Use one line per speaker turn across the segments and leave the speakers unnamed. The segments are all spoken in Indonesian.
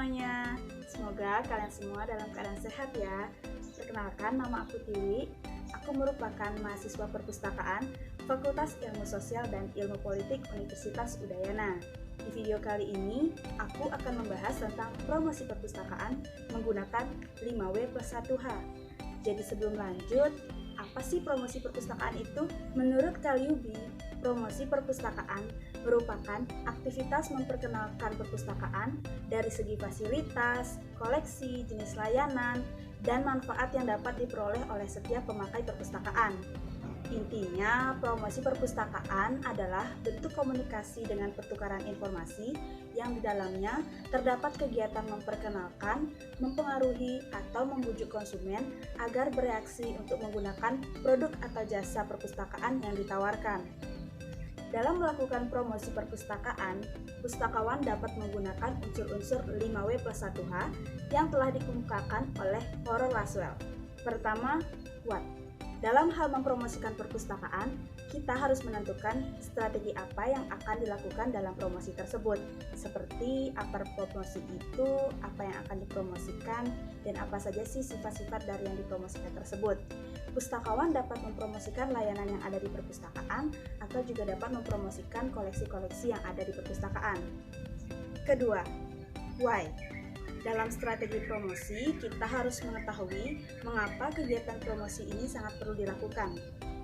semuanya, semoga kalian semua dalam keadaan sehat ya. Perkenalkan, nama aku Tiwi. Aku merupakan mahasiswa perpustakaan Fakultas Ilmu Sosial dan Ilmu Politik Universitas Udayana. Di video kali ini, aku akan membahas tentang promosi perpustakaan menggunakan 5W+1H. Jadi sebelum lanjut, apa sih promosi perpustakaan itu? Menurut Kaliubi, promosi perpustakaan merupakan aktivitas memperkenalkan perpustakaan dari segi fasilitas, koleksi, jenis layanan, dan manfaat yang dapat diperoleh oleh setiap pemakai perpustakaan. Intinya, promosi perpustakaan adalah bentuk komunikasi dengan pertukaran informasi yang di dalamnya terdapat kegiatan memperkenalkan, mempengaruhi, atau membujuk konsumen agar bereaksi untuk menggunakan produk atau jasa perpustakaan yang ditawarkan. Dalam melakukan promosi perpustakaan, pustakawan dapat menggunakan unsur-unsur 5W+1H yang telah dikemukakan oleh Horace Laswell. Pertama, what? Dalam hal mempromosikan perpustakaan, kita harus menentukan strategi apa yang akan dilakukan dalam promosi tersebut, seperti apa promosi itu, apa yang akan dipromosikan, dan apa saja sih sifat-sifat dari yang dipromosikan tersebut. Pustakawan dapat mempromosikan layanan yang ada di perpustakaan, atau juga dapat mempromosikan koleksi-koleksi yang ada di perpustakaan. Kedua, why? Dalam strategi promosi, kita harus mengetahui mengapa kegiatan promosi ini sangat perlu dilakukan.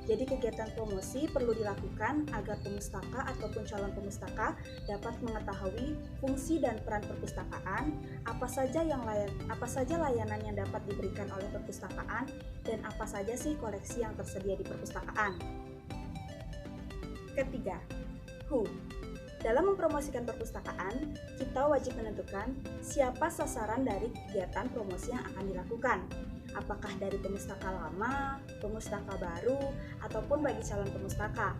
Jadi kegiatan promosi perlu dilakukan agar pemustaka ataupun calon pemustaka dapat mengetahui fungsi dan peran perpustakaan, apa saja layanan yang dapat diberikan oleh perpustakaan, dan apa saja sih koleksi yang tersedia di perpustakaan. Ketiga, who? Dalam mempromosikan perpustakaan, kita wajib menentukan siapa sasaran dari kegiatan promosi yang akan dilakukan. Apakah dari pemustaka lama, pemustaka baru, ataupun bagi calon pemustaka.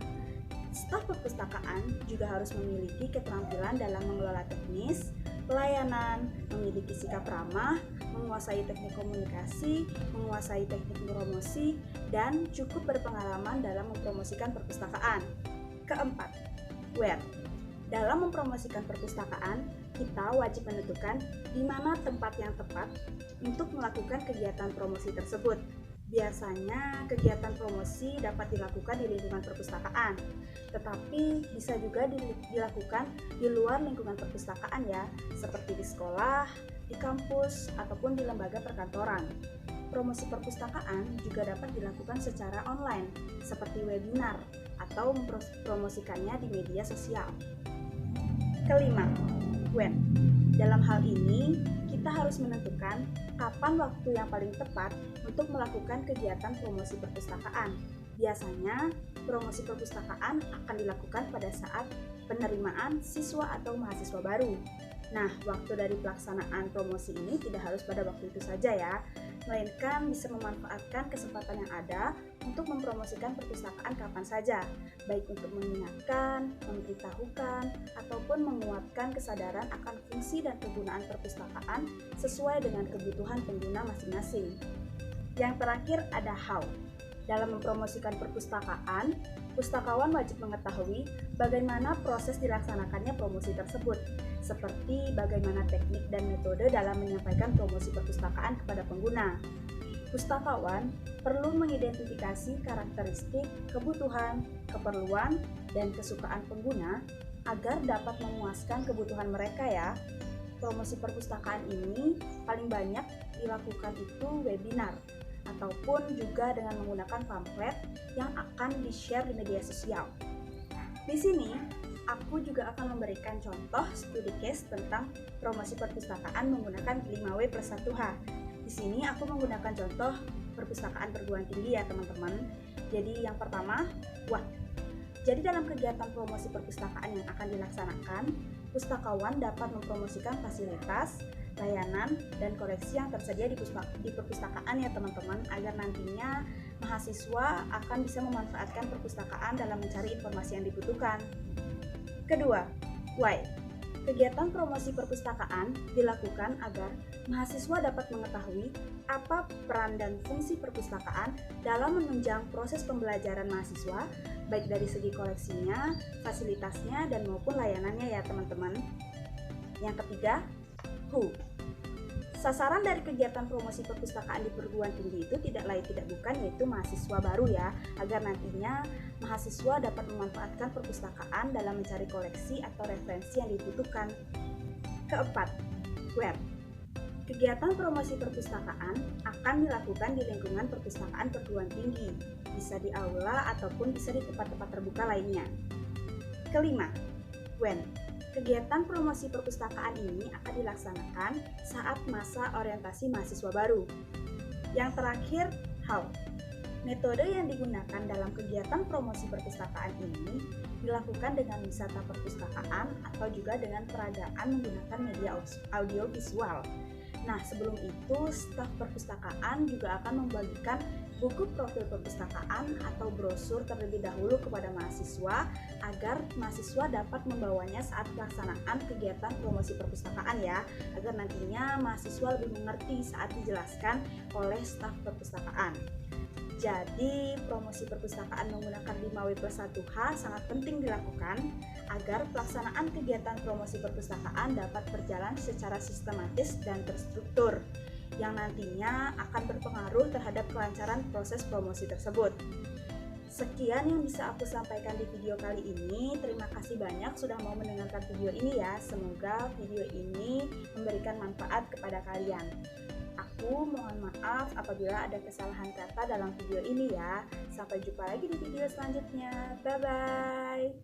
Staf perpustakaan juga harus memiliki keterampilan dalam mengelola teknis, pelayanan, memiliki sikap ramah, menguasai teknik komunikasi, menguasai teknik promosi, dan cukup berpengalaman dalam mempromosikan perpustakaan. Keempat, where? Dalam mempromosikan perpustakaan, kita wajib menentukan di mana tempat yang tepat untuk melakukan kegiatan promosi tersebut. Biasanya, kegiatan promosi dapat dilakukan di lingkungan perpustakaan, tetapi bisa juga dilakukan di luar lingkungan perpustakaan ya, seperti di sekolah, di kampus, ataupun di lembaga perkantoran. Promosi perpustakaan juga dapat dilakukan secara online, seperti webinar, atau mempromosikannya di media sosial. Kelima, when? Dalam hal ini, kita harus menentukan kapan waktu yang paling tepat untuk melakukan kegiatan promosi perpustakaan. Biasanya, promosi perpustakaan akan dilakukan pada saat penerimaan siswa atau mahasiswa baru. Nah, waktu dari pelaksanaan promosi ini tidak harus pada waktu itu saja ya, melainkan bisa memanfaatkan kesempatan yang ada untuk mempromosikan perpustakaan kapan saja, baik untuk mengingatkan, memberitahukan, ataupun menguatkan kesadaran akan fungsi dan kegunaan perpustakaan sesuai dengan kebutuhan pengguna masing-masing. Yang terakhir ada how. Dalam mempromosikan perpustakaan, pustakawan wajib mengetahui bagaimana proses dilaksanakannya promosi tersebut, seperti bagaimana teknik dan metode dalam menyampaikan promosi perpustakaan kepada pengguna. Pustakawan perlu mengidentifikasi karakteristik, kebutuhan, keperluan, dan kesukaan pengguna agar dapat memuaskan kebutuhan mereka ya. Promosi perpustakaan ini paling banyak dilakukan itu webinar, ataupun juga dengan menggunakan pamflet yang akan di-share di media sosial. Di sini, aku juga akan memberikan contoh studi case tentang promosi perpustakaan menggunakan 5W+1H. Di sini aku menggunakan contoh perpustakaan perguruan tinggi ya teman-teman. Jadi yang pertama, what? Jadi dalam kegiatan promosi perpustakaan yang akan dilaksanakan, pustakawan dapat mempromosikan fasilitas, layanan, dan koleksi yang tersedia di perpustakaan ya teman-teman, agar nantinya mahasiswa akan bisa memanfaatkan perpustakaan dalam mencari informasi yang dibutuhkan. Kedua, why? Kegiatan promosi perpustakaan dilakukan agar mahasiswa dapat mengetahui apa peran dan fungsi perpustakaan dalam menunjang proses pembelajaran mahasiswa, baik dari segi koleksinya, fasilitasnya, dan maupun layanannya ya teman-teman. Yang ketiga, Who. Sasaran dari kegiatan promosi perpustakaan di perguruan tinggi itu tidak lain tidak bukan yaitu mahasiswa baru ya, agar nantinya mahasiswa dapat memanfaatkan perpustakaan dalam mencari koleksi atau referensi yang dibutuhkan. Keempat, where. Kegiatan promosi perpustakaan akan dilakukan di lingkungan perpustakaan perguruan tinggi, bisa di aula ataupun bisa di tempat-tempat terbuka lainnya. Kelima, when. Kegiatan promosi perpustakaan ini akan dilaksanakan saat masa orientasi mahasiswa baru. Yang terakhir, how. Metode yang digunakan dalam kegiatan promosi perpustakaan ini dilakukan dengan wisata perpustakaan atau juga dengan peragaan menggunakan media audio visual. Nah, sebelum itu, staf perpustakaan juga akan membagikan buku profil perpustakaan atau brosur terlebih dahulu kepada mahasiswa agar mahasiswa dapat membawanya saat pelaksanaan kegiatan promosi perpustakaan ya, agar nantinya mahasiswa lebih mengerti saat dijelaskan oleh staf perpustakaan. Jadi, promosi perpustakaan menggunakan 5W+1H sangat penting dilakukan agar pelaksanaan kegiatan promosi perpustakaan dapat berjalan secara sistematis dan terstruktur, yang nantinya akan berpengaruh terhadap kelancaran proses promosi tersebut. Sekian yang bisa aku sampaikan di video kali ini. Terima kasih banyak sudah mau mendengarkan video ini ya. Semoga video ini memberikan manfaat kepada kalian. Aku mohon maaf apabila ada kesalahan kata dalam video ini ya. Sampai jumpa lagi di video selanjutnya. Bye-bye.